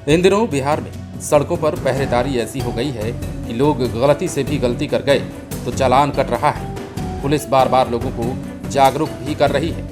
इन दिनों बिहार में सड़कों पर पहरेदारी ऐसी हो गई है कि लोग गलती से भी गलती कर गए तो चालान कट रहा है। पुलिस बार बार लोगों को जागरूक भी कर रही है।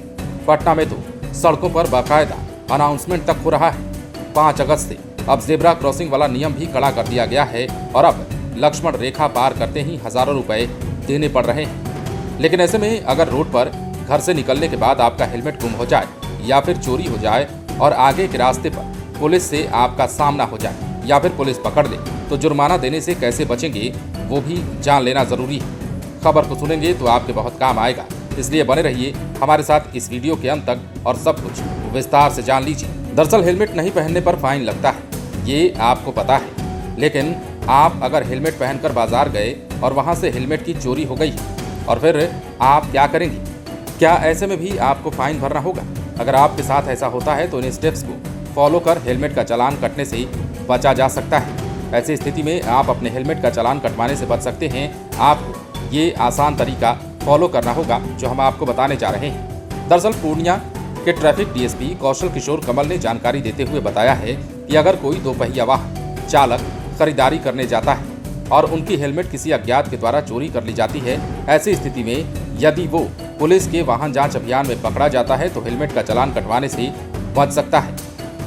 पटना में तो सड़कों पर बाकायदा अनाउंसमेंट तक हो रहा है। 5 अगस्त से अब जेब्रा क्रॉसिंग वाला नियम भी कड़ा कर दिया गया है और अब लक्ष्मण रेखा पार करते ही हजारों रुपए देने पड़ रहे हैं। लेकिन ऐसे में अगर रोड पर घर से निकलने के बाद आपका हेलमेट गुम हो जाए या फिर चोरी हो जाए और आगे के रास्ते पर पुलिस से आपका सामना हो जाए या फिर पुलिस पकड़ ले तो जुर्माना देने से कैसे बचेंगे वो भी जान लेना जरूरी है। खबर को सुनेंगे तो आपके बहुत काम आएगा, इसलिए बने रहिए हमारे साथ इस वीडियो के अंत तक और सब कुछ विस्तार से जान लीजिए। दरअसल हेलमेट नहीं पहनने पर फाइन लगता है, ये आपको पता है, लेकिन आप अगर हेलमेट पहनकर बाजार गए और वहां से हेलमेट की चोरी हो गई और फिर आप क्या करेंगे? क्या ऐसे में भी आपको फाइन भरना होगा? अगर आपके साथ ऐसा होता है तो इन स्टेप्स को फॉलो कर हेलमेट का चालान कटने से बचा जा सकता है। ऐसी स्थिति में आप अपने हेलमेट का चालान कटवाने से बच सकते हैं। आपको ये आसान तरीका फॉलो करना होगा जो हम आपको बताने जा रहे हैं। दरअसल पूर्णिया के ट्रैफिक डीएसपी कौशल किशोर कमल ने जानकारी देते हुए बताया है कि अगर कोई दोपहिया वाहन चालक खरीदारी करने जाता है और उनकी हेलमेट किसी अज्ञात के द्वारा चोरी कर ली जाती है, ऐसी स्थिति में यदि वो पुलिस के वाहन जांच अभियान में पकड़ा जाता है तो हेलमेट का चालान कटवाने से बच सकता है।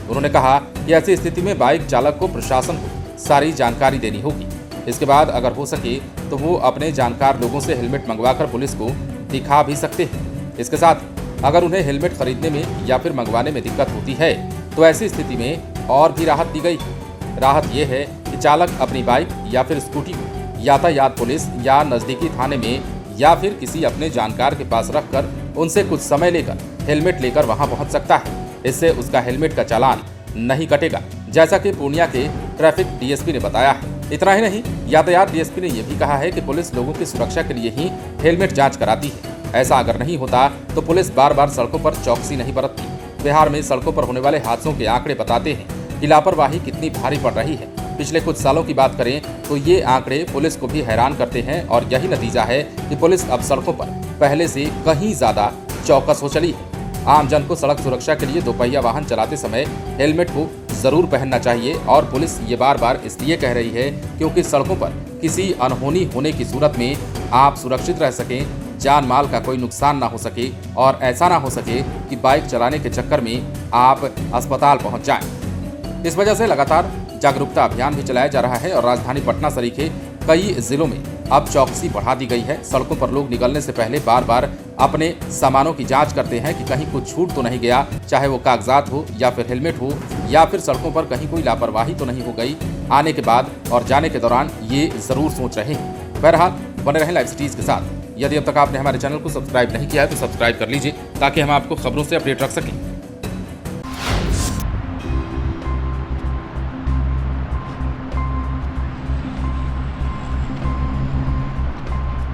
उन्होंने कहा कि ऐसी स्थिति में बाइक चालक को प्रशासन को सारी जानकारी देनी होगी। इसके बाद अगर हो सके तो वो अपने जानकार लोगों से हेलमेट मंगवाकर पुलिस को दिखा भी सकते हैं। इसके साथ अगर उन्हें हेलमेट खरीदने में या फिर मंगवाने में दिक्कत होती है तो ऐसी स्थिति में और भी राहत दी गई है। राहत ये है कि चालक अपनी बाइक या फिर स्कूटी को यातायात पुलिस या नज़दीकी थाने में या फिर किसी अपने जानकार के पास रखकर उनसे कुछ समय लेकर हेलमेट लेकर वहां पहुंच सकता है। इससे उसका हेलमेट का चालान नहीं कटेगा, जैसा कि पूर्णिया के ट्रैफिक डीएसपी ने बताया है। इतना ही नहीं, यातायात डीएसपी ने यह भी कहा है कि पुलिस लोगों की सुरक्षा के लिए ही हेलमेट जांच कराती है। ऐसा अगर नहीं होता तो पुलिस बार बार सड़कों पर चौकसी नहीं बरतती। बिहार में सड़कों पर होने वाले हादसों के आंकड़े बताते हैं कि लापरवाही कितनी भारी पड़ रही है। पिछले कुछ सालों की बात करें तो ये आंकड़े पुलिस को भी हैरान करते हैं और यही नतीजा है कि पुलिस अब सड़कों पर पहले से कहीं ज्यादा चौकस हो चली है। आम जन को सड़क सुरक्षा के लिए दोपहिया वाहन चलाते समय हेलमेट को जरूर पहनना चाहिए और पुलिस ये बार बार इसलिए कह रही है क्योंकि सड़कों पर किसी अनहोनी होने की सूरत में आप सुरक्षित रह सकें, जान माल का कोई नुकसान ना हो सके और ऐसा ना हो सके कि बाइक चलाने के चक्कर में आप अस्पताल पहुंच जाएं। इस वजह से लगातार जागरूकता अभियान भी चलाया जा रहा है और राजधानी पटना सरीखे कई जिलों में अब चौकसी बढ़ा दी गई है। सड़कों पर लोग निकलने से पहले बार बार अपने सामानों की जांच करते हैं कि कहीं कुछ छूट तो नहीं गया, चाहे वो कागजात हो या फिर हेलमेट हो या फिर सड़कों पर कहीं कोई लापरवाही तो नहीं हो गई। आने के बाद और जाने के दौरान ये जरूर सोच रहे हैं। बहरहाल बने रहें लाइव सिटीज के साथ। यदि अब तक आपने हमारे चैनल को सब्सक्राइब नहीं किया है तो सब्सक्राइब कर लीजिए ताकि हम आपको खबरों से अपडेट रख सकें।